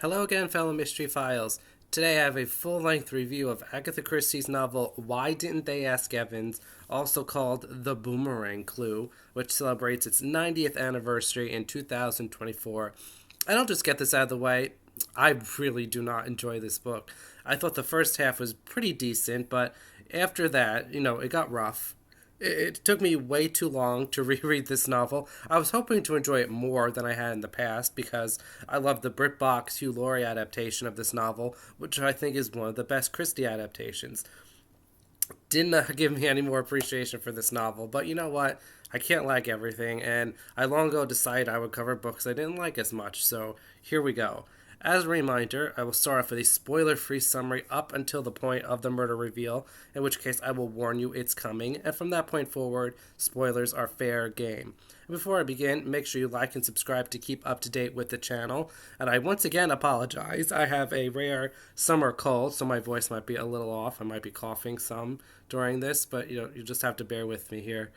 Hello again, fellow Mystery Files. Today I have a full length review of Agatha Christie's novel Why Didn't They Ask Evans, also called The Boomerang Clue, which celebrates its 90th anniversary in 2024. And I'll just get this out of the way. I really do not enjoy this book. I thought the first half was pretty decent, but after that, it got rough. It took me way too long to reread this novel. I was hoping to enjoy it more than I had in the past because I love the BritBox Hugh Laurie adaptation of this novel, which I think is one of the best Christie adaptations. Didn't give me any more appreciation for this novel, but you know what? I can't like everything, and I long ago decided I would cover books I didn't like as much, so here we go. As a reminder, I will start off with a spoiler free summary up until the point of the murder reveal, in which case I will warn you it's coming, and from that point forward, spoilers are fair game. And before I begin, make sure you like and subscribe to keep up to date with the channel, and I once again apologize. I have a rare summer cold, so my voice might be a little off. I might be coughing some during this, but you just have to bear with me here.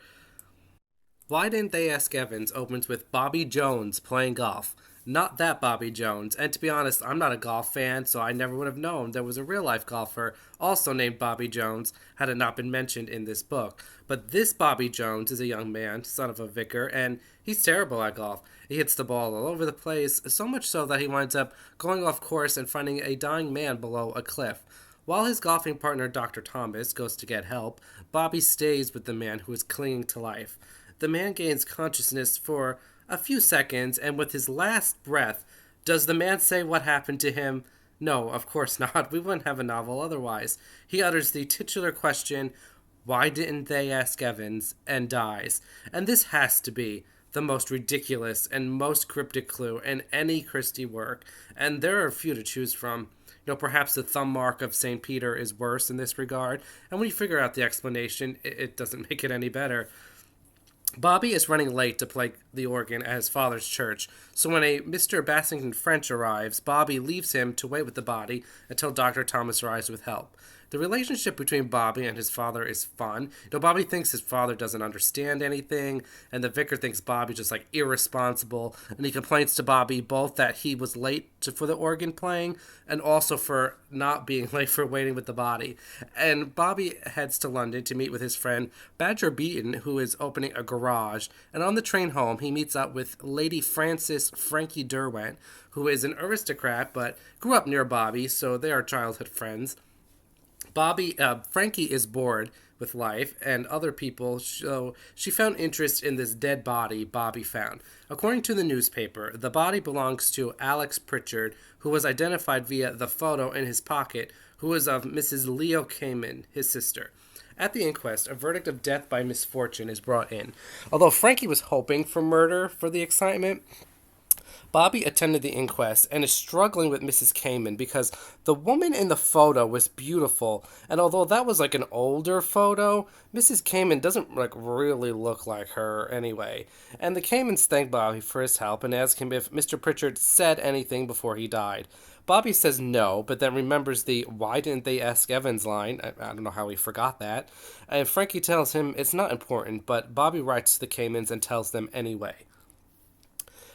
Why Didn't They Ask Evans opens with Bobby Jones playing golf. Not that Bobby Jones, and to be honest, I'm not a golf fan, so I never would have known there was a real life golfer also named Bobby Jones had it not been mentioned in this book. But this Bobby Jones is a young man, son of a vicar, and he's terrible at golf. He hits the ball all over the place, so much so that he winds up going off course and finding a dying man below a cliff. While his golfing partner, Dr. Thomas, goes to get help, Bobby stays with the man who is clinging to life. The man gains consciousness for a few seconds, and with his last breath, does the man say what happened to him? No, of course not. We wouldn't have a novel otherwise. He utters the titular question, why didn't they ask Evans, and dies. And this has to be the most ridiculous and most cryptic clue in any Christie work, and there are a few to choose from. Perhaps the thumb mark of St. Peter is worse in this regard, and when you figure out the explanation, it doesn't make it any better. Bobby is running late to play the organ at his father's church, so when a Mr. Bassington French arrives, Bobby leaves him to wait with the body until Dr. Thomas arrives with help. The relationship between Bobby and his father is fun. Bobby thinks his father doesn't understand anything, and the vicar thinks Bobby's just irresponsible, and he complains to Bobby both that he was for the organ playing and also for not being late for waiting with the body. And Bobby heads to London to meet with his friend Badger Beaton, who is opening a garage, and on the train home he meets up with Lady Frances Frankie Derwent, who is an aristocrat but grew up near Bobby, so they are childhood friends. Frankie is bored with life and other people, so she found interest in this dead body Bobby found. According to the newspaper, the body belongs to Alex Pritchard, who was identified via the photo in his pocket, who was of Mrs. Leo Kamen, his sister. At the inquest, a verdict of death by misfortune is brought in. Although Frankie was hoping for murder for the excitement, Bobby attended the inquest and is struggling with Mrs. Kamen because the woman in the photo was beautiful, and although that was an older photo, Mrs. Kamen doesn't really look like her anyway. And the Kamens thank Bobby for his help and ask him if Mr. Pritchard said anything before he died. Bobby says no, but then remembers the why didn't they ask Evans line. I don't know how he forgot that. And Frankie tells him it's not important, but Bobby writes to the Kamens and tells them anyway.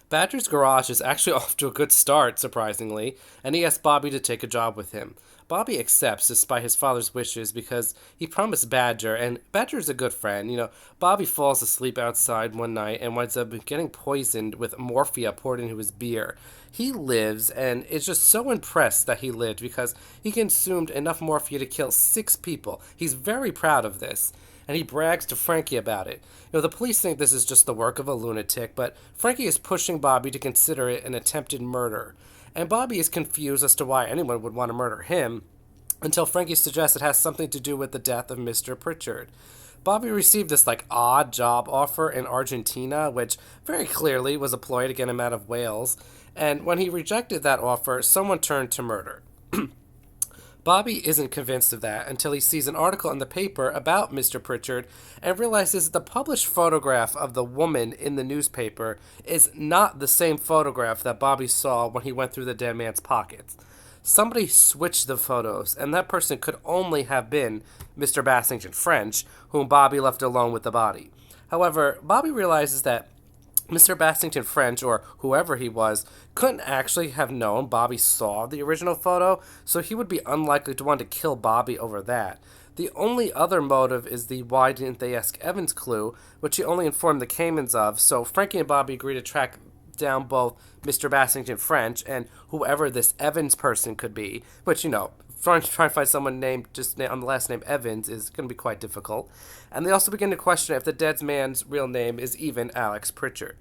Badger's garage is actually off to a good start, surprisingly, and he asks Bobby to take a job with him. Bobby accepts despite his father's wishes because he promised Badger, and Badger is a good friend. Bobby falls asleep outside one night and winds up getting poisoned with morphia poured into his beer. He lives and is just so impressed that he lived because he consumed enough morphia to kill 6 people. He's very proud of this, and he brags to Frankie about it. The police think this is just the work of a lunatic, but Frankie is pushing Bobby to consider it an attempted murder. And Bobby is confused as to why anyone would want to murder him, until Frankie suggests it has something to do with the death of Mr. Pritchard. Bobby received this odd job offer in Argentina, which very clearly was a ploy to get him out of Wales, and when he rejected that offer, someone turned to murder. Bobby isn't convinced of that until he sees an article in the paper about Mr. Pritchard and realizes the published photograph of the woman in the newspaper is not the same photograph that Bobby saw when he went through the dead man's pockets. Somebody switched the photos, and that person could only have been Mr. Bassington French, whom Bobby left alone with the body. However, Bobby realizes that Mr. Bassington French, or whoever he was, couldn't actually have known Bobby saw the original photo, so he would be unlikely to want to kill Bobby over that. The only other motive is the why didn't they ask Evans clue, which he only informed the Caymans of, so Frankie and Bobby agree to track down both Mr. Bassington French and whoever this Evans person could be, which, trying to find someone named just on the last name Evans is going to be quite difficult. And they also begin to question if the dead man's real name is even Alex Pritchard.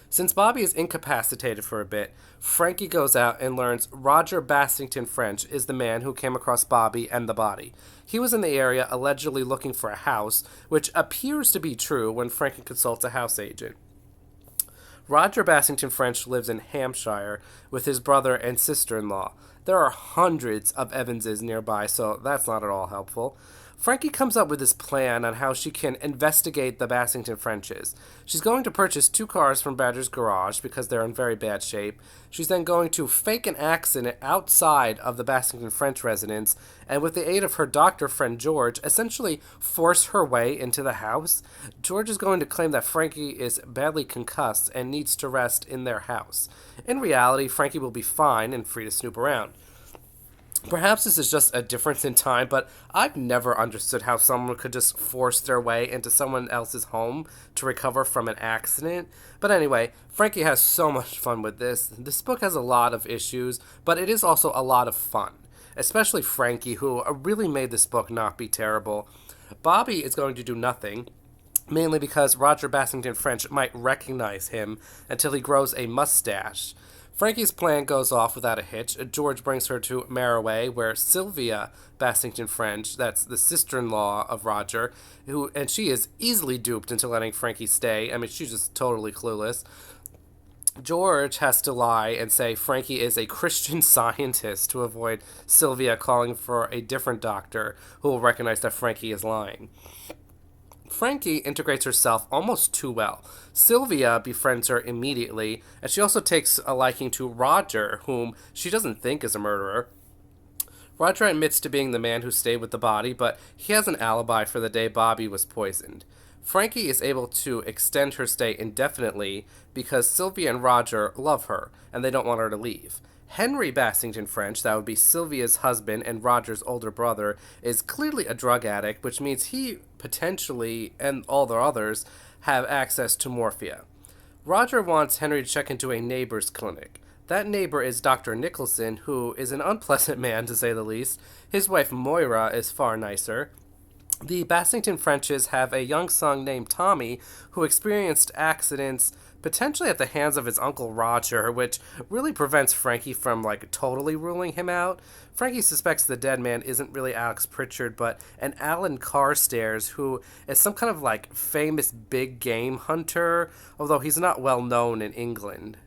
Since Bobby is incapacitated for a bit, Frankie goes out and learns Roger Bassington French is the man who came across Bobby and the body. He was in the area allegedly looking for a house, which appears to be true when Frankie consults a house agent. Roger Bassington French lives in Hampshire with his brother and sister-in-law. There are hundreds of Evanses nearby, so that's not at all helpful. Frankie comes up with this plan on how she can investigate the Bassington Frenches. She's going to purchase 2 cars from Badger's garage because they're in very bad shape. She's then going to fake an accident outside of the Bassington French residence, and with the aid of her doctor friend George, essentially force her way into the house. George is going to claim that Frankie is badly concussed and needs to rest in their house. In reality, Frankie will be fine and free to snoop around. Perhaps this is just a difference in time, but I've never understood how someone could just force their way into someone else's home to recover from an accident. But anyway, Frankie has so much fun with this. This book has a lot of issues, but it is also a lot of fun. Especially Frankie, who really made this book not be terrible. Bobby is going to do nothing, mainly because Roger Bassington French might recognize him until he grows a mustache. Frankie's plan goes off without a hitch. George brings her to Maraway, where Sylvia Bassington French, that's the sister-in-law of Roger, and she is easily duped into letting Frankie stay. I mean, she's just totally clueless. George has to lie and say Frankie is a Christian Scientist to avoid Sylvia calling for a different doctor who will recognize that Frankie is lying. Frankie integrates herself almost too well. Sylvia befriends her immediately, and she also takes a liking to Roger, whom she doesn't think is a murderer. Roger admits to being the man who stayed with the body, but he has an alibi for the day Bobby was poisoned. Frankie is able to extend her stay indefinitely because Sylvia and Roger love her, and they don't want her to leave. Henry Bassington French, that would be Sylvia's husband and Roger's older brother, is clearly a drug addict, which means he potentially, and all the others, have access to morphia. Roger wants Henry to check into a neighbor's clinic. That neighbor is Dr. Nicholson, who is an unpleasant man, to say the least. His wife Moira is far nicer. The Bassington Frenches have a young son named Tommy who experienced accidents potentially at the hands of his uncle Roger, which really prevents Frankie from, totally ruling him out. Frankie suspects the dead man isn't really Alex Pritchard, but an Alan Carstairs, who is some kind of, famous big game hunter, although he's not well known in England.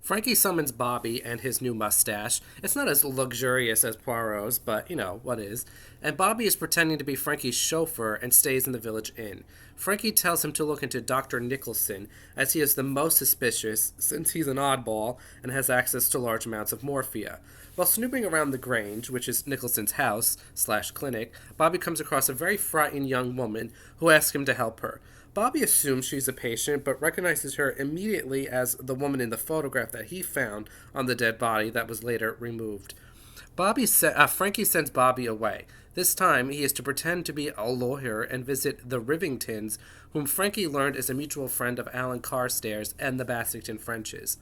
Frankie summons Bobby and his new mustache. It's not as luxurious as Poirot's, but, what is. And Bobby is pretending to be Frankie's chauffeur and stays in the village inn. Frankie tells him to look into Dr. Nicholson, as he is the most suspicious since he's an oddball and has access to large amounts of morphia. While snooping around the Grange, which is Nicholson's house/clinic, Bobby comes across a very frightened young woman who asks him to help her. Bobby assumes she's a patient, but recognizes her immediately as the woman in the photograph that he found on the dead body that was later removed. Frankie sends Bobby away. This time, he is to pretend to be a lawyer and visit the Rivingtons, whom Frankie learned is a mutual friend of Alan Carstairs and the Bassington Frenches.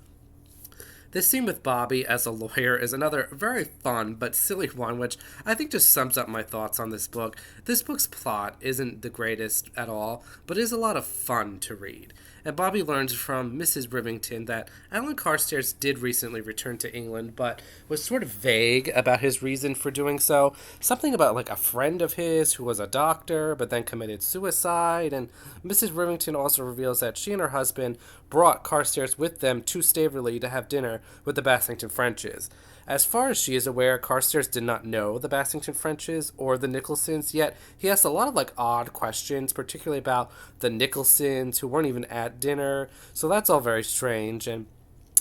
This scene with Bobby as a lawyer is another very fun but silly one, which I think just sums up my thoughts on this book. This book's plot isn't the greatest at all, but is a lot of fun to read. And Bobby learns from Mrs. Rivington that Alan Carstairs did recently return to England, but was sort of vague about his reason for doing so. Something about a friend of his who was a doctor, but then committed suicide. And Mrs. Rivington also reveals that she and her husband brought Carstairs with them to Staveley to have dinner with the Bassington Frenches. As far as she is aware, Carstairs did not know the Bassington Frenches or the Nicholsons, yet he asked a lot of odd questions, particularly about the Nicholsons, who weren't even at dinner, so that's all very strange. And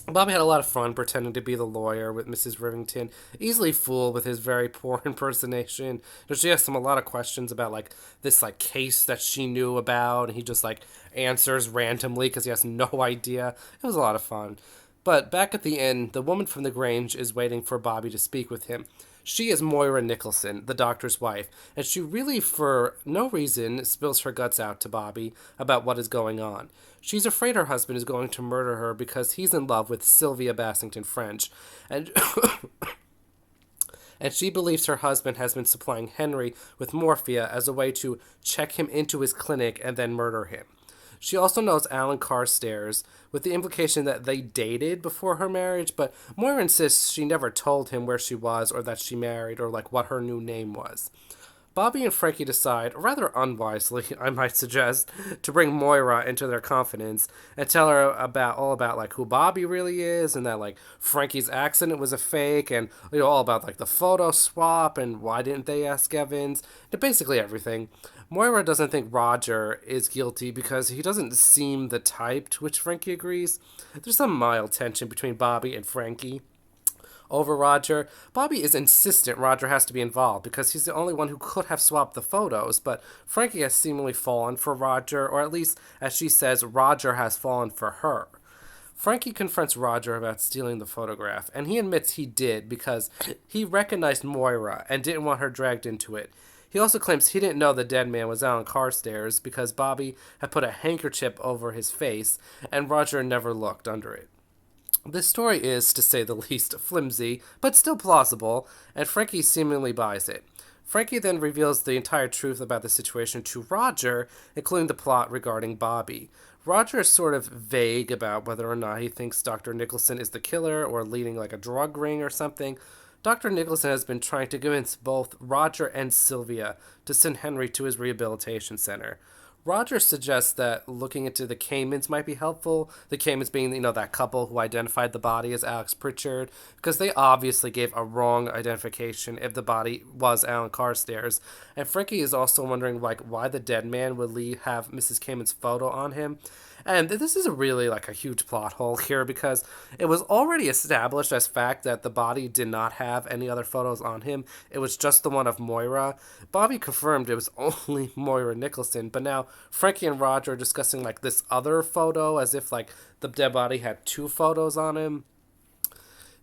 Bobby had a lot of fun pretending to be the lawyer with Mrs. Rivington, easily fooled with his very poor impersonation. She asked him a lot of questions about like this like case that she knew about, and he just like answers randomly because he has no idea. It was a lot of fun. But back at the inn, the woman from the Grange is waiting for Bobby to speak with him. She is Moira Nicholson, the doctor's wife, and she really, for no reason, spills her guts out to Bobby about what is going on. She's afraid her husband is going to murder her because he's in love with Sylvia Bassington French, and and she believes her husband has been supplying Henry with morphia as a way to check him into his clinic and then murder him. She also knows Alan Carstairs, with the implication that they dated before her marriage, but Moira insists she never told him where she was or that she married or like what her new name was. Bobby and Frankie decide, rather unwisely, I might suggest, to bring Moira into their confidence and tell her about all about like who Bobby really is and that like Frankie's accident was a fake and all about like the photo swap and why didn't they ask Evans and basically everything. Moira doesn't think Roger is guilty because he doesn't seem the type, to which Frankie agrees. There's some mild tension between Bobby and Frankie over Roger. Bobby is insistent Roger has to be involved because he's the only one who could have swapped the photos, but Frankie has seemingly fallen for Roger, or at least, as she says, Roger has fallen for her. Frankie confronts Roger about stealing the photograph, and he admits he did because he recognized Moira and didn't want her dragged into it. He also claims he didn't know the dead man was Alan Carstairs because Bobby had put a handkerchief over his face and Roger never looked under it. This story is, to say the least, flimsy, but still plausible, and Frankie seemingly buys it. Frankie then reveals the entire truth about the situation to Roger, including the plot regarding Bobby. Roger is sort of vague about whether or not he thinks Dr. Nicholson is the killer or leading like a drug ring or something. Dr. Nicholson has been trying to convince both Roger and Sylvia to send Henry to his rehabilitation center. Roger suggests that looking into the Caymans might be helpful. The Caymans being, that couple who identified the body as Alex Pritchard, because they obviously gave a wrong identification if the body was Alan Carstairs. And Frankie is also wondering, why the dead man would have Mrs. Cayman's photo on him. And this is really a huge plot hole here because it was already established as fact that the body did not have any other photos on him. It was just the one of Moira. Bobby confirmed it was only Moira Nicholson, but now Frankie and Roger are discussing this other photo as if the dead body had two photos on him.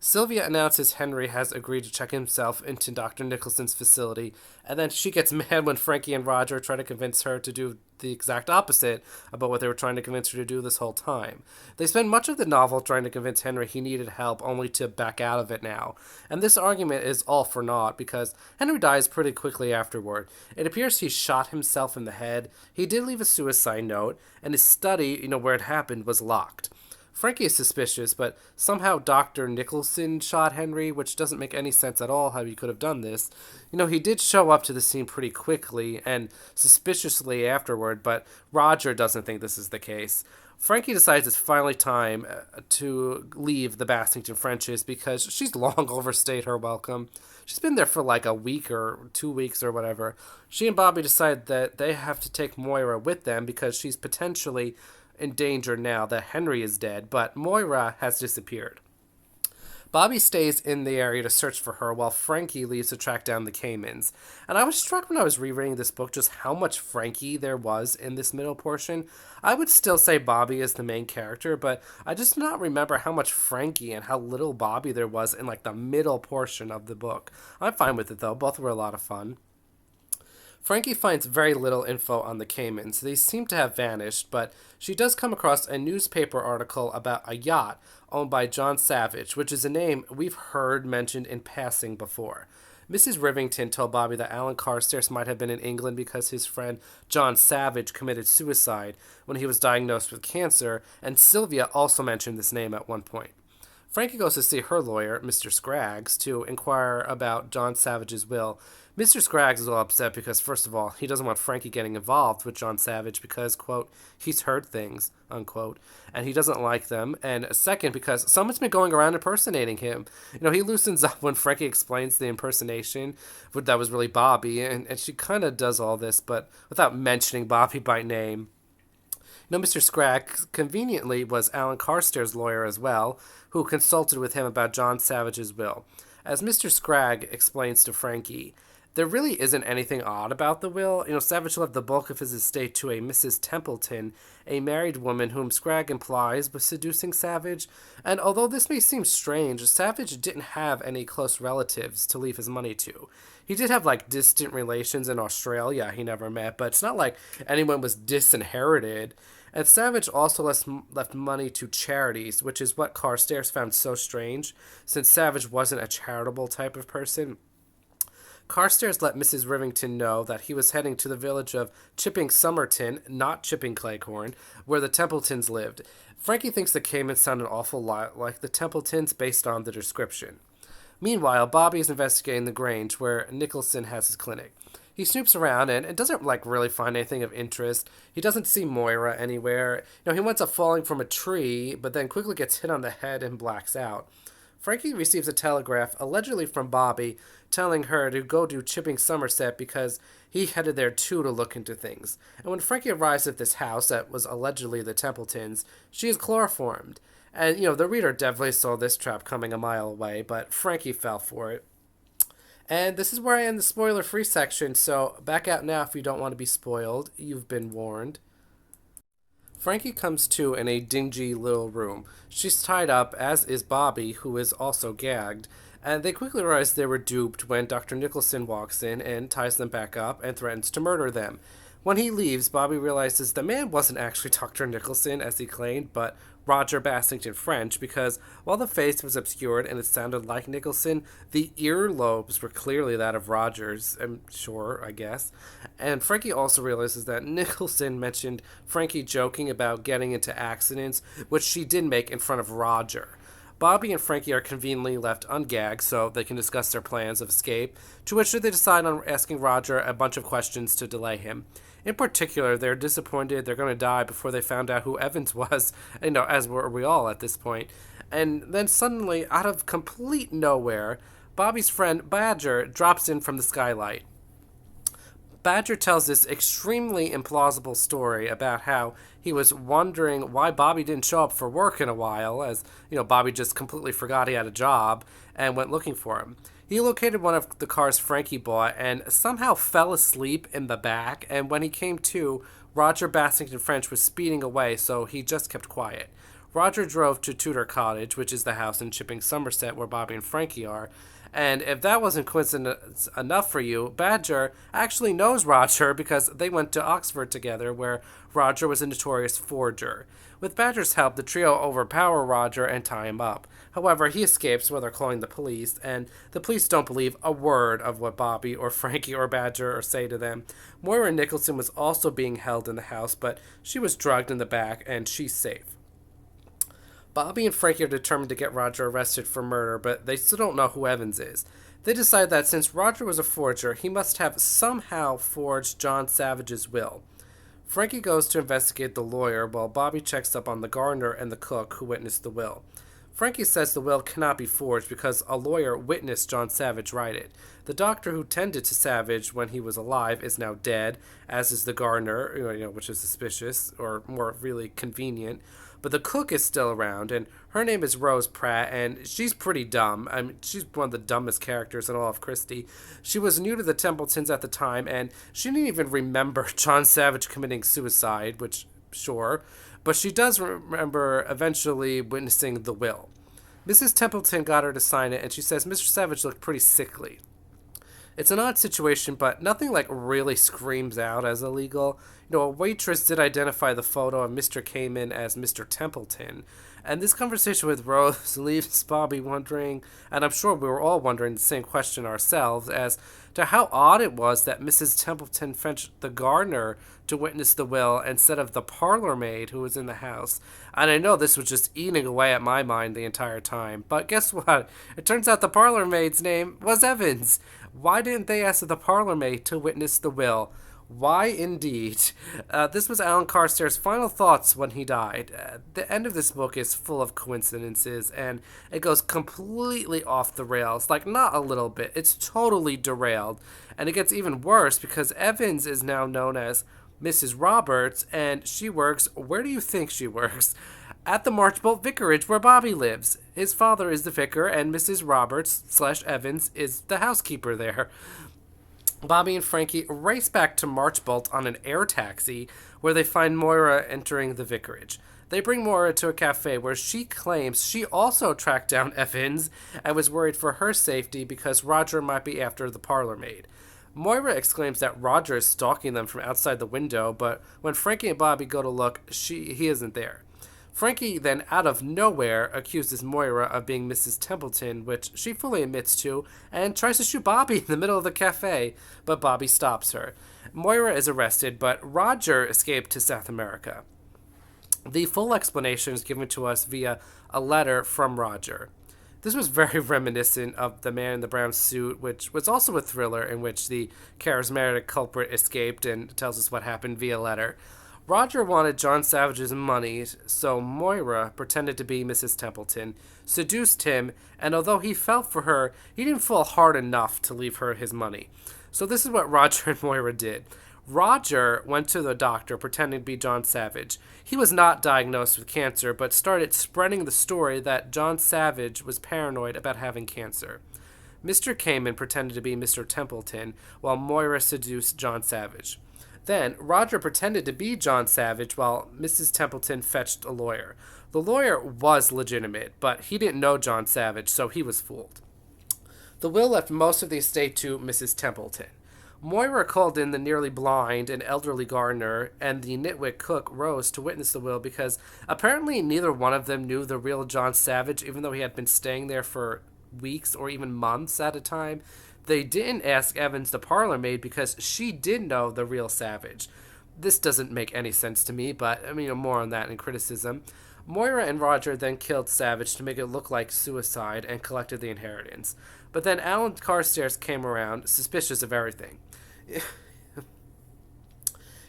Sylvia announces Henry has agreed to check himself into Dr. Nicholson's facility, and then she gets mad when Frankie and Roger try to convince her to do the exact opposite about what they were trying to convince her to do this whole time. They spend much of the novel trying to convince Henry he needed help, only to back out of it now. And this argument is all for naught because Henry dies pretty quickly afterward. It appears he shot himself in the head. He did leave a suicide note, and his study, where it happened, was locked. Frankie is suspicious, but somehow Dr. Nicholson shot Henry, which doesn't make any sense at all how he could have done this. He did show up to the scene pretty quickly and suspiciously afterward, but Roger doesn't think this is the case. Frankie decides it's finally time to leave the Bassington Frenches because she's long overstayed her welcome. She's been there for a week or 2 weeks or whatever. She and Bobby decide that they have to take Moira with them because she's potentially in danger now that Henry is dead, but Moira has disappeared. Bobby stays in the area to search for her while Frankie leaves to track down the Caymans. And I was struck when I was rereading this book just how much Frankie there was in this middle portion. I would still say Bobby is the main character, but I just do not remember how much Frankie and how little Bobby there was in the middle portion of the book. I'm fine with it though, both were a lot of fun. Frankie finds very little info on the Caymans. They seem to have vanished, but she does come across a newspaper article about a yacht owned by John Savage, which is a name we've heard mentioned in passing before. Mrs. Rivington told Bobby that Alan Carstairs might have been in England because his friend John Savage committed suicide when he was diagnosed with cancer, and Sylvia also mentioned this name at one point. Frankie goes to see her lawyer, Mr. Scraggs, to inquire about John Savage's will. Mr. Scraggs is all upset because, first of all, he doesn't want Frankie getting involved with John Savage because, quote, he's heard things, unquote, and he doesn't like them. And second, because someone's been going around impersonating him. He loosens up when Frankie explains the impersonation, but that was really Bobby, and she kind of does all this, but without mentioning Bobby by name. Now, Mr. Scragg conveniently was Alan Carstairs' lawyer as well, who consulted with him about John Savage's will. As Mr. Scragg explains to Frankie, there really isn't anything odd about the will. Savage left the bulk of his estate to a Mrs. Templeton, a married woman whom Scragg implies was seducing Savage. And although this may seem strange, Savage didn't have any close relatives to leave his money to. He did have, distant relations in Australia he never met, but it's not like anyone was disinherited. And Savage also left money to charities, which is what Carstairs found so strange, since Savage wasn't a charitable type of person. Carstairs let Mrs. Rivington know that he was heading to the village of Chipping Somerton, not Chipping Cleghorn, where the Templetons lived. Frankie thinks the Caymans sound an awful lot like the Templetons based on the description. Meanwhile, Bobby is investigating the Grange, where Nicholson has his clinic. He snoops around and doesn't really find anything of interest. He doesn't see Moira anywhere. He winds up falling from a tree, but then quickly gets hit on the head and blacks out. Frankie receives a telegraph, allegedly from Bobby, telling her to go to Chipping Somerset because he headed there too to look into things. And when Frankie arrives at this house that was allegedly the Templetons, she is chloroformed. And, the reader definitely saw this trap coming a mile away, but Frankie fell for it. And this is where I end the spoiler-free section, so back out now if you don't want to be spoiled. You've been warned. Frankie comes to in a dingy little room. She's tied up, as is Bobby, who is also gagged, and they quickly realize they were duped when Dr. Nicholson walks in and ties them back up and threatens to murder them. When he leaves, Bobby realizes the man wasn't actually Dr. Nicholson, as he claimed, but Roger Bassington French, because while the face was obscured and it sounded like Nicholson, the earlobes were clearly that of Rogers, I guess. And Frankie also realizes that Nicholson mentioned Frankie joking about getting into accidents, which she did make in front of Roger. Bobby and Frankie are conveniently left ungagged so they can discuss their plans of escape, to which they decide on asking Roger a bunch of questions to delay him. In particular, they're disappointed they're going to die before they found out who Evans was, as were we all at this point. And then suddenly, out of complete nowhere, Bobby's friend Badger drops in from the skylight. Badger tells this extremely implausible story about how he was wondering why Bobby didn't show up for work in a while, as, Bobby just completely forgot he had a job and went looking for him. He located one of the cars Frankie bought and somehow fell asleep in the back, and when he came to, Roger Bassington French was speeding away, so he just kept quiet. Roger drove to Tudor Cottage, which is the house in Chipping Somerset where Bobby and Frankie are, and if that wasn't coincidence enough for you, Badger actually knows Roger because they went to Oxford together, where Roger was a notorious forger. With Badger's help, the trio overpower Roger and tie him up. However, he escapes while they're calling the police, and the police don't believe a word of what Bobby or Frankie or Badger say to them. Moira Nicholson was also being held in the house, but she was drugged in the back, and she's safe. Bobby and Frankie are determined to get Roger arrested for murder, but they still don't know who Evans is. They decide that since Roger was a forger, he must have somehow forged John Savage's will. Frankie goes to investigate the lawyer, while Bobby checks up on the gardener and the cook who witnessed the will. Frankie says the will cannot be forged because a lawyer witnessed John Savage write it. The doctor who tended to Savage when he was alive is now dead, as is the gardener, which is suspicious, or more really convenient. But the cook is still around, and her name is Rose Pratt, and she's pretty dumb. She's one of the dumbest characters in all of Christie. She was new to the Templetons at the time, and she didn't even remember John Savage committing suicide, which, sure, but she does remember eventually witnessing the will. Mrs. Templeton got her to sign it, and she says Mr. Savage looked pretty sickly. It's an odd situation, but nothing really screams out as illegal. A waitress did identify the photo of Mr. Cayman as Mr. Templeton, and this conversation with Rose leaves Bobby wondering, and I'm sure we were all wondering the same question ourselves, as to how odd it was that Mrs. Templeton fetched the gardener to witness the will instead of the parlor maid who was in the house. And I know this was just eating away at my mind the entire time, but guess what? It turns out the parlor maid's name was Evans. Why didn't they ask the parlor maid to witness the will? Why indeed? This was Alan Carstairs' final thoughts when he died. The end of this book is full of coincidences, and it goes completely off the rails. Not a little bit. It's totally derailed. And it gets even worse because Evans is now known as Mrs. Roberts, and she works, where do you think she works? At the Marchbolt Vicarage where Bobby lives. His father is the vicar, and Mrs. Roberts/Evans is the housekeeper there. Bobby and Frankie race back to Marchbolt on an air taxi, where they find Moira entering the vicarage. They bring Moira to a cafe where she claims she also tracked down Evans and was worried for her safety because Roger might be after the parlor maid. Moira exclaims that Roger is stalking them from outside the window, but when Frankie and Bobby go to look, he isn't there. Frankie then, out of nowhere, accuses Moira of being Mrs. Templeton, which she fully admits to, and tries to shoot Bobby in the middle of the cafe, but Bobby stops her. Moira is arrested, but Roger escaped to South America. The full explanation is given to us via a letter from Roger. This was very reminiscent of The Man in the Brown Suit, which was also a thriller in which the charismatic culprit escaped and tells us what happened via letter. Roger wanted John Savage's money, so Moira pretended to be Mrs. Templeton, seduced him, and although he fell for her, he didn't fall hard enough to leave her his money. So this is what Roger and Moira did. Roger went to the doctor pretending to be John Savage. He was not diagnosed with cancer, but started spreading the story that John Savage was paranoid about having cancer. Mr. Kamen pretended to be Mr. Templeton, while Moira seduced John Savage. Then, Roger pretended to be John Savage while Mrs. Templeton fetched a lawyer. The lawyer was legitimate, but he didn't know John Savage, so he was fooled. The will left most of the estate to Mrs. Templeton. Moira called in the nearly blind and elderly gardener and the nitwit cook Rose to witness the will because apparently neither one of them knew the real John Savage, even though he had been staying there for weeks or even months at a time. They didn't ask Evans, the parlor maid, because she did know the real Savage. This doesn't make any sense to me, but more on that in criticism. Moira and Roger then killed Savage to make it look like suicide and collected the inheritance. But then Alan Carstairs came around, suspicious of everything.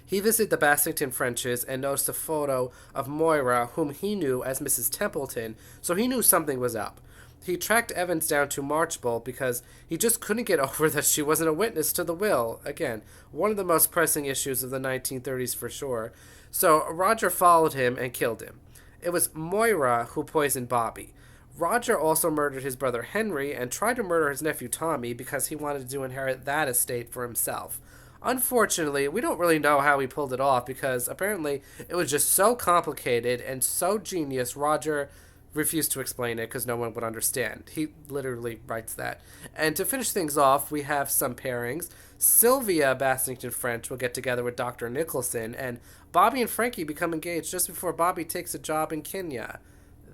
He visited the Bassington Frenches and noticed a photo of Moira, whom he knew as Mrs. Templeton, so he knew something was up. He tracked Evans down to Marchbolt because he just couldn't get over that she wasn't a witness to the will. Again, one of the most pressing issues of the 1930s for sure. So Roger followed him and killed him. It was Moira who poisoned Bobby. Roger also murdered his brother Henry and tried to murder his nephew Tommy because he wanted to inherit that estate for himself. Unfortunately, we don't really know how he pulled it off because apparently it was just so complicated and so genius. Roger refused to explain it because no one would understand. He literally writes that. And to finish things off, we have some pairings. Sylvia Bassington French will get together with Dr. Nicholson, and Bobby and Frankie become engaged just before Bobby takes a job in Kenya.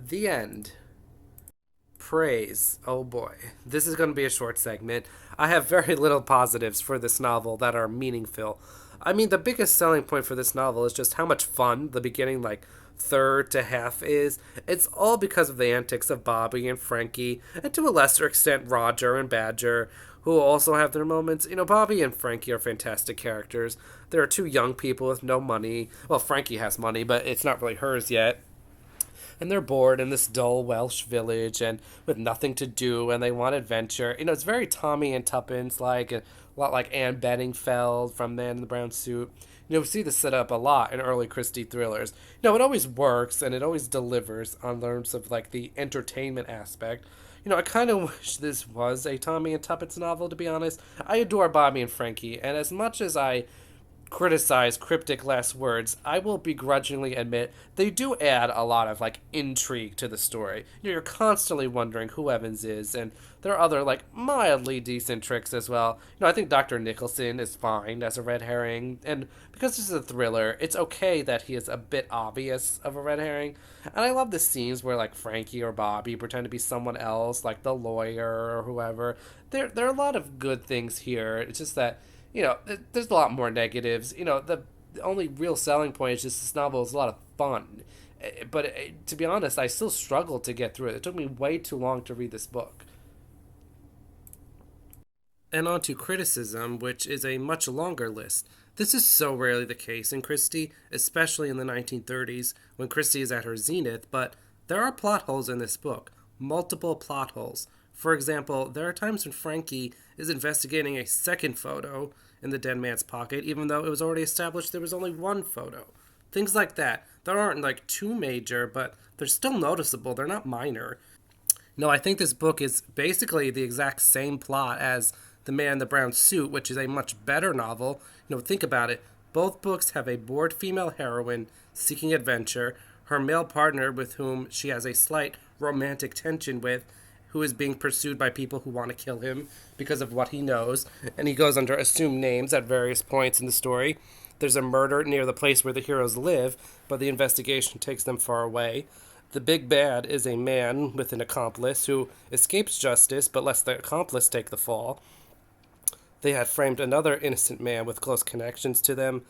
The end. Praise. Oh boy. This is going to be a short segment. I have very little positives for this novel that are meaningful. The biggest selling point for this novel is just how much fun the beginning, third to half is. It's all because of the antics of Bobby and Frankie, and to a lesser extent Roger and Badger, who also have their moments. Bobby and Frankie are fantastic characters. There are two young people with no money. Well, Frankie has money, but it's not really hers yet. And they're bored in this dull Welsh village and with nothing to do, and they want adventure. It's very Tommy and Tuppence, like a lot like Anne Bedingfeld from Man in the Brown Suit. We see this set up a lot in early Christie thrillers. It always works, and it always delivers on terms of, the entertainment aspect. I kind of wish this was a Tommy and Tuppence novel, to be honest. I adore Bobby and Frankie, and as much as I criticize cryptic last words, I will begrudgingly admit they do add a lot of intrigue to the story. You're constantly wondering who Evans is, and there are other mildly decent tricks as well. I think Dr. Nicholson is fine as a red herring, and because this is a thriller, it's okay that he is a bit obvious of a red herring. And I love the scenes where Frankie or Bobby pretend to be someone else, like the lawyer or whoever. There are a lot of good things here. It's just that there's a lot more negatives. The only real selling point is just this novel is a lot of fun. But to be honest, I still struggled to get through it. It took me way too long to read this book. And on to criticism, which is a much longer list. This is so rarely the case in Christie, especially in the 1930s, when Christie is at her zenith, but there are plot holes in this book. Multiple plot holes. For example, there are times when Frankie is investigating a second photo, in the dead man's pocket, even though it was already established there was only one photo. Things like that. There aren't like too major, but they're still noticeable. They're not minor. No, I think this book is basically the exact same plot as The Man in the Brown Suit, which is a much better novel. Think about it. Both books have a bored female heroine seeking adventure, her male partner with whom she has a slight romantic tension with, who is being pursued by people who want to kill him because of what he knows, and he goes under assumed names at various points in the story. There's a murder near the place where the heroes live, but the investigation takes them far away. The big bad is a man with an accomplice who escapes justice but lets the accomplice take the fall. They had framed another innocent man with close connections to them.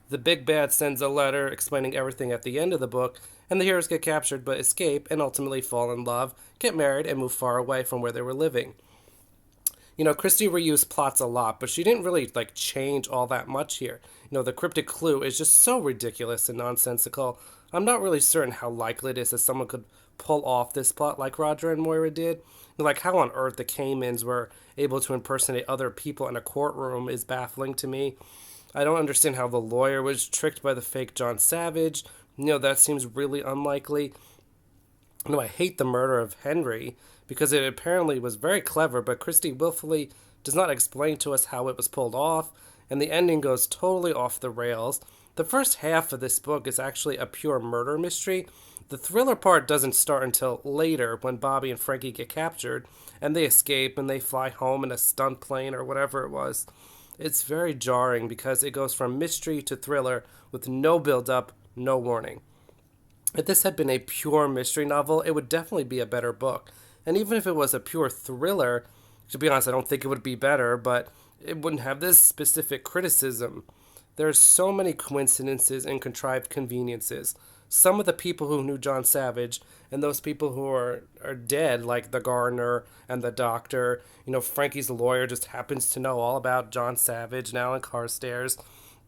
The big bad sends a letter explaining everything at the end of the book, and the heroes get captured but escape and ultimately fall in love, get married, and move far away from where they were living. Christie reused plots a lot, but she didn't really, change all that much here. The cryptic clue is just so ridiculous and nonsensical. I'm not really certain how likely it is that someone could pull off this plot like Roger and Moira did. How on earth the Caymans were able to impersonate other people in a courtroom is baffling to me. I don't understand how the lawyer was tricked by the fake John Savage. That seems really unlikely. I hate the murder of Henry because it apparently was very clever, but Christie willfully does not explain to us how it was pulled off, and the ending goes totally off the rails. The first half of this book is actually a pure murder mystery. The thriller part doesn't start until later when Bobby and Frankie get captured, and they escape and they fly home in a stunt plane or whatever it was. It's very jarring because it goes from mystery to thriller with no build-up, no warning. If this had been a pure mystery novel, it would definitely be a better book. And even if it was a pure thriller, to be honest, I don't think it would be better, but it wouldn't have this specific criticism. There's so many coincidences and contrived conveniences. Some of the people who knew John Savage and those people who are dead, like the gardener and the doctor. Frankie's lawyer just happens to know all about John Savage and Alan Carstairs.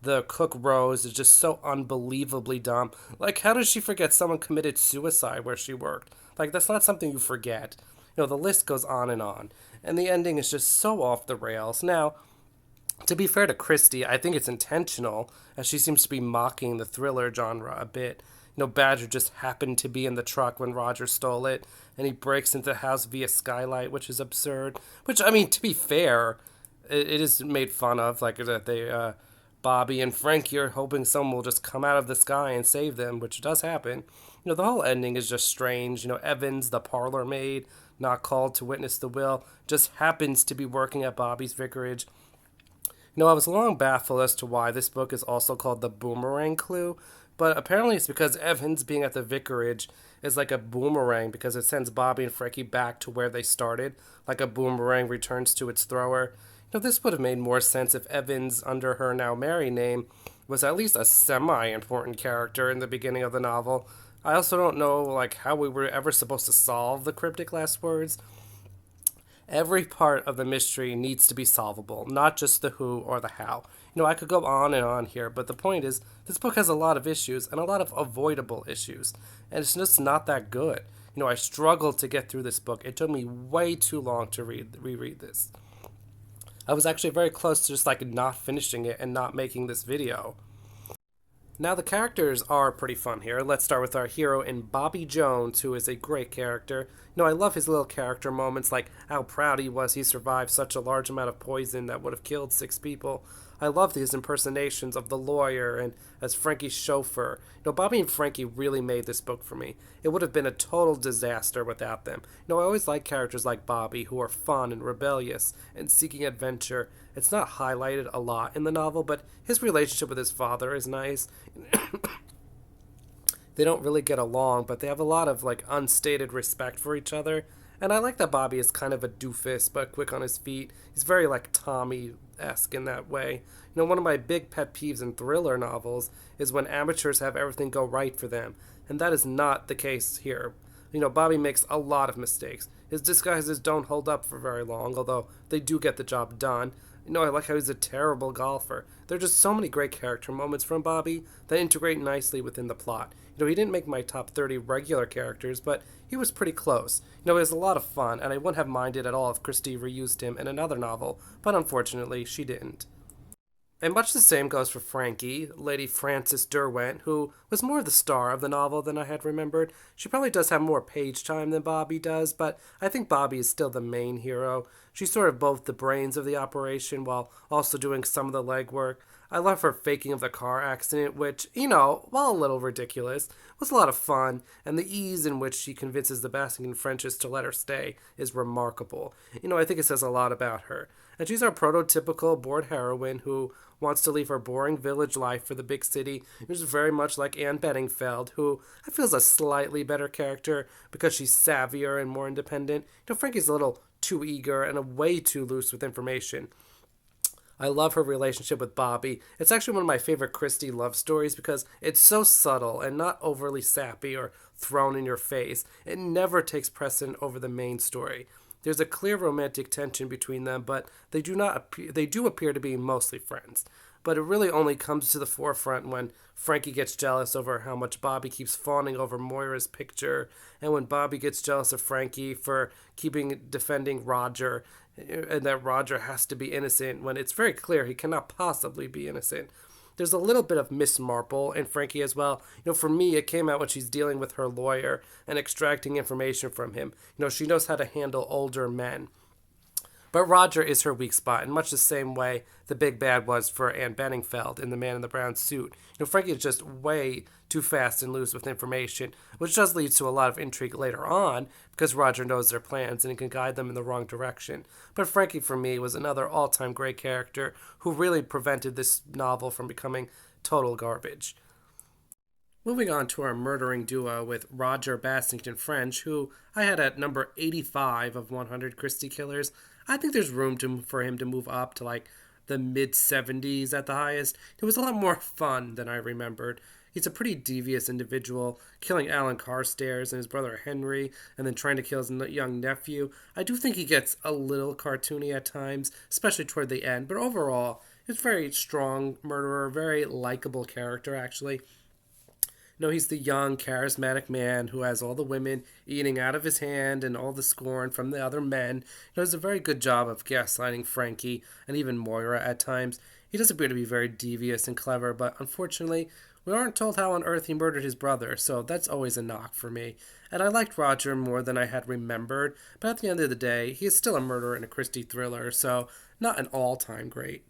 The cook Rose is just so unbelievably dumb. How does she forget someone committed suicide where she worked? That's not something you forget. The list goes on. And the ending is just so off the rails. Now, to be fair to Christie, I think it's intentional, as she seems to be mocking the thriller genre a bit. Badger just happened to be in the truck when Roger stole it, and he breaks into the house via skylight, which is absurd. Which, to be fair, it is made fun of, that they, Bobby and Frankie are hoping someone will just come out of the sky and save them, which does happen. The whole ending is just strange. Evans, the parlor maid, not called to witness the will, just happens to be working at Bobby's vicarage. I was long baffled as to why this book is also called The Boomerang Clue, but apparently it's because Evans being at the vicarage is like a boomerang because it sends Bobby and Frankie back to where they started, like a boomerang returns to its thrower. This would have made more sense if Evans, under her now Mary name, was at least a semi-important character in the beginning of the novel. I also don't know, how we were ever supposed to solve the cryptic last words. Every part of the mystery needs to be solvable, not just the who or the how. I could go on and on here, but the point is, this book has a lot of issues and a lot of avoidable issues, and it's just not that good. I struggled to get through this book. It took me way too long to reread this. I was actually very close to just not finishing it and not making this video. Now the characters are pretty fun here. Let's start with our hero in Bobby Jones, who is a great character. I love his little character moments, like how proud he was he survived such a large amount of poison that would have killed 6 people. I loved his impersonations of the lawyer and as Frankie's chauffeur. Bobby and Frankie really made this book for me. It would have been a total disaster without them. I always like characters like Bobby who are fun and rebellious and seeking adventure. It's not highlighted a lot in the novel, but his relationship with his father is nice. They don't really get along, but they have a lot of unstated respect for each other. And I like that Bobby is kind of a doofus, but quick on his feet. He's very Tommy-esque in that way. One of my big pet peeves in thriller novels is when amateurs have everything go right for them. And that is not the case here. Bobby makes a lot of mistakes. His disguises don't hold up for very long, although they do get the job done. I like how he's a terrible golfer. There are just so many great character moments from Bobby that integrate nicely within the plot. He didn't make my top 30 regular characters, but he was pretty close. It was a lot of fun, and I wouldn't have minded at all if Christie reused him in another novel, but unfortunately, she didn't. And much the same goes for Frankie, Lady Frances Derwent, who was more the star of the novel than I had remembered. She probably does have more page time than Bobby does, but I think Bobby is still the main hero. She's sort of both the brains of the operation while also doing some of the legwork. I love her faking of the car accident, which, while a little ridiculous, was a lot of fun, and the ease in which she convinces the Bassington Frenches to let her stay is remarkable. I think it says a lot about her. And she's our prototypical bored heroine who wants to leave her boring village life for the big city. She's very much like Anne Bedingfeld, who I feel is a slightly better character because she's savvier and more independent. Frankie's a little too eager and way too loose with information. I love her relationship with Bobby. It's actually one of my favorite Christie love stories because it's so subtle and not overly sappy or thrown in your face. It never takes precedent over the main story. There's a clear romantic tension between them, but they do appear to be mostly friends. But it really only comes to the forefront when Frankie gets jealous over how much Bobby keeps fawning over Moira's picture, and when Bobby gets jealous of Frankie for defending Roger, and that Roger has to be innocent when it's very clear he cannot possibly be innocent. There's a little bit of Miss Marple in Frankie as well. For me, it came out when she's dealing with her lawyer and extracting information from him. She knows how to handle older men. But Roger is her weak spot, in much the same way the big bad was for Anne Bedingfeld in The Man in the Brown Suit. Frankie is just way too fast and loose with information, which does lead to a lot of intrigue later on, because Roger knows their plans and he can guide them in the wrong direction. But Frankie, for me, was another all-time great character who really prevented this novel from becoming total garbage. Moving on to our murdering duo with Roger Bassington French, who I had at number 85 of 100 Christie killers. I think there's room for him to move up to the mid 70s at the highest. It was a lot more fun than I remembered. He's a pretty devious individual, killing Alan Carstairs and his brother Henry, and then trying to kill his young nephew. I do think he gets a little cartoony at times, especially toward the end, but overall, he's a very strong murderer, very likable character, actually. He's the young, charismatic man who has all the women eating out of his hand and all the scorn from the other men. He does a very good job of gaslighting Frankie and even Moira at times. He does appear to be very devious and clever, but unfortunately, we aren't told how on earth he murdered his brother, so that's always a knock for me. And I liked Roger more than I had remembered, but at the end of the day, he is still a murderer in a Christie thriller, so not an all-time great.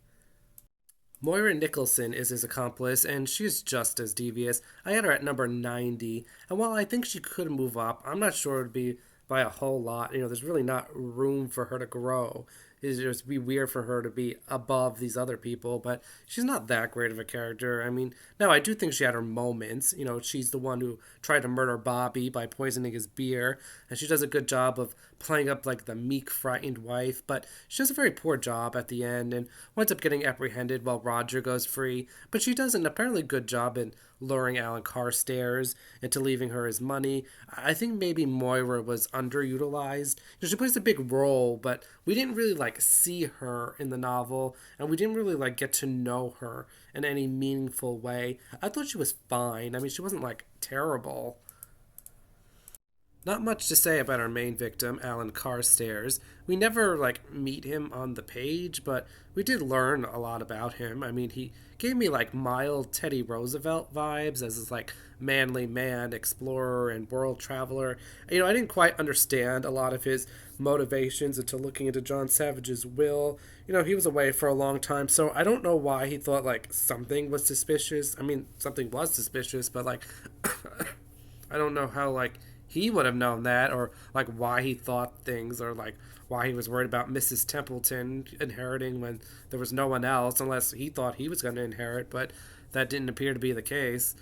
Moira Nicholson is his accomplice, and she's just as devious. I had her at number 90, and while I think she could move up, I'm not sure it would be by a whole lot. There's really not room for her to grow. It'd just be weird for her to be above these other people, but she's not that great of a character. No, I do think she had her moments. She's the one who tried to murder Bobby by poisoning his beer, and she does a good job of playing up the meek, frightened wife, but she does a very poor job at the end and winds up getting apprehended while Roger goes free. But she does an apparently good job in luring Alan Carstairs into leaving her his money. I think maybe Moira was underutilized. She plays a big role, but we didn't really see her in the novel, and we didn't really get to know her in any meaningful way. I thought she was fine. She wasn't terrible. Not much to say about our main victim, Alan Carstairs. We never, meet him on the page, but we did learn a lot about him. He gave me, mild Teddy Roosevelt vibes as this, manly man, explorer, and world traveler. I didn't quite understand a lot of his motivations until looking into John Savage's will. He was away for a long time, so I don't know why he thought, something was suspicious. Something was suspicious, but, I don't know how, he would have known that, or why he thought things, or why he was worried about Mrs. Templeton inheriting when there was no one else, unless he thought he was going to inherit, but that didn't appear to be the case.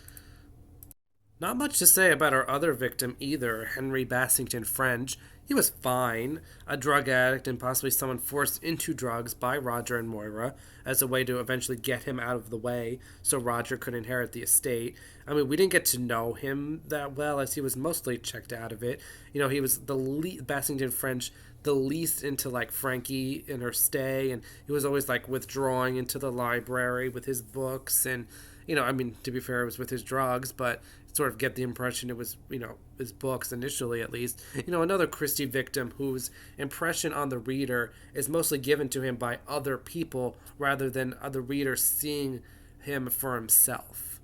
Not much to say about our other victim either, Henry Bassington French. He was fine, a drug addict and possibly someone forced into drugs by Roger and Moira as a way to eventually get him out of the way so Roger could inherit the estate. I mean, we didn't get to know him that well as he was mostly checked out of it. You know, he was Bassington French, the least into like Frankie in her stay, and he was always like withdrawing into the library with his books and I mean, to be fair, it was with his drugs, but sort of get the impression it was, his books initially at least. Another Christie victim whose impression on the reader is mostly given to him by other people rather than the reader seeing him for himself.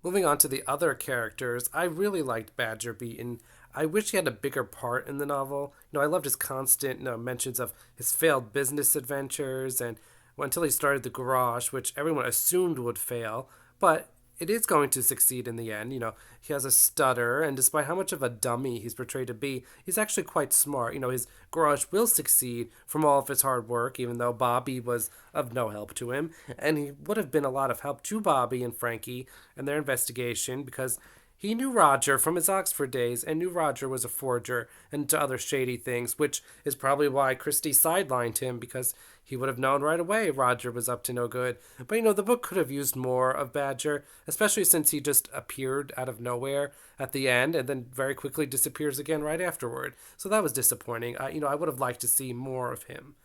Moving on to the other characters, I really liked Badger Beaton. I wish he had a bigger part in the novel. I loved his constant mentions of his failed business adventures and well, until he started the garage, which everyone assumed would fail, but it is going to succeed in the end. He has a stutter, and despite how much of a dummy he's portrayed to be, he's actually quite smart. His garage will succeed from all of his hard work, even though Bobby was of no help to him, and he would have been a lot of help to Bobby and Frankie and their investigation because he knew Roger from his Oxford days and knew Roger was a forger and to other shady things, which is probably why Christie sidelined him because he would have known right away Roger was up to no good. But the book could have used more of Badger, especially since he just appeared out of nowhere at the end and then very quickly disappears again right afterward. So that was disappointing. I would have liked to see more of him.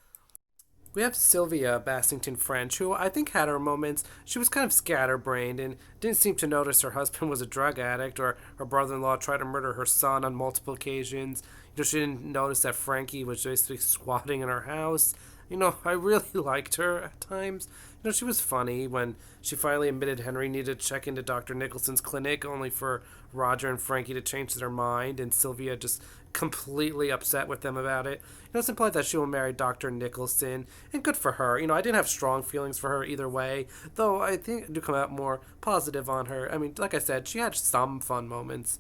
We have Sylvia Bassington French, who I think had her moments. She was kind of scatterbrained and didn't seem to notice her husband was a drug addict or her brother-in-law tried to murder her son on multiple occasions. She didn't notice that Frankie was basically squatting in her house. I really liked her at times. She was funny when she finally admitted Henry needed to check into Dr. Nicholson's clinic, only for Roger and Frankie to change their mind, and Sylvia just completely upset with them about it. It's implied that she will marry Dr. Nicholson, and good for her. I didn't have strong feelings for her either way, though I think I do come out more positive on her. I mean, like I said, she had some fun moments.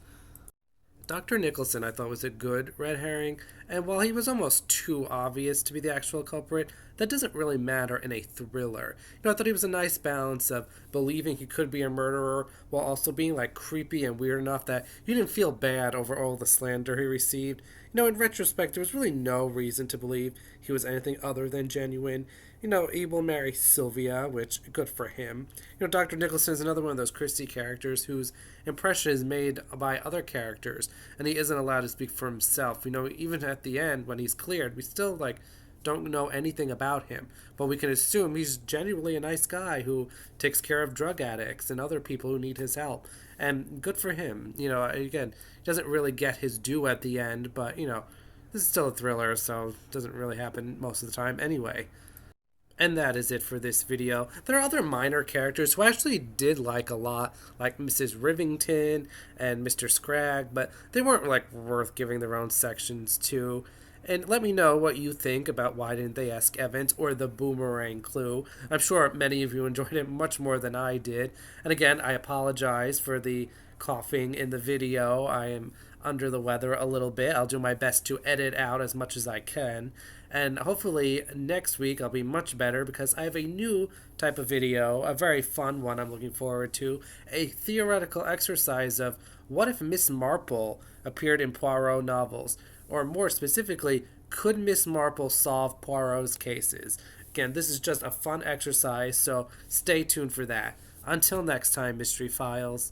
Dr. Nicholson, I thought, was a good red herring, and while he was almost too obvious to be the actual culprit, that doesn't really matter in a thriller. I thought he was a nice balance of believing he could be a murderer while also being like creepy and weird enough that you didn't feel bad over all the slander he received. In retrospect, there was really no reason to believe he was anything other than genuine. He will marry Sylvia, which, good for him. Dr. Nicholson is another one of those Christie characters whose impression is made by other characters, and he isn't allowed to speak for himself. Even at the end, when he's cleared, we still, don't know anything about him, but we can assume he's genuinely a nice guy who takes care of drug addicts and other people who need his help. And good for him. Again, he doesn't really get his due at the end, but, this is still a thriller, so it doesn't really happen most of the time anyway. And that is it for this video. There are other minor characters who I actually did like a lot, like Mrs. Rivington and Mr. Scragg, but they weren't worth giving their own sections to. And let me know what you think about Why Didn't They Ask Evans or the Boomerang Clue. I'm sure many of you enjoyed it much more than I did. And again, I apologize for the coughing in the video. I am under the weather a little bit. I'll do my best to edit out as much as I can. And hopefully next week I'll be much better because I have a new type of video, a very fun one I'm looking forward to, a theoretical exercise of what if Miss Marple appeared in Poirot novels? Or more specifically, could Miss Marple solve Poirot's cases? Again, this is just a fun exercise, so stay tuned for that. Until next time, Mystery Files.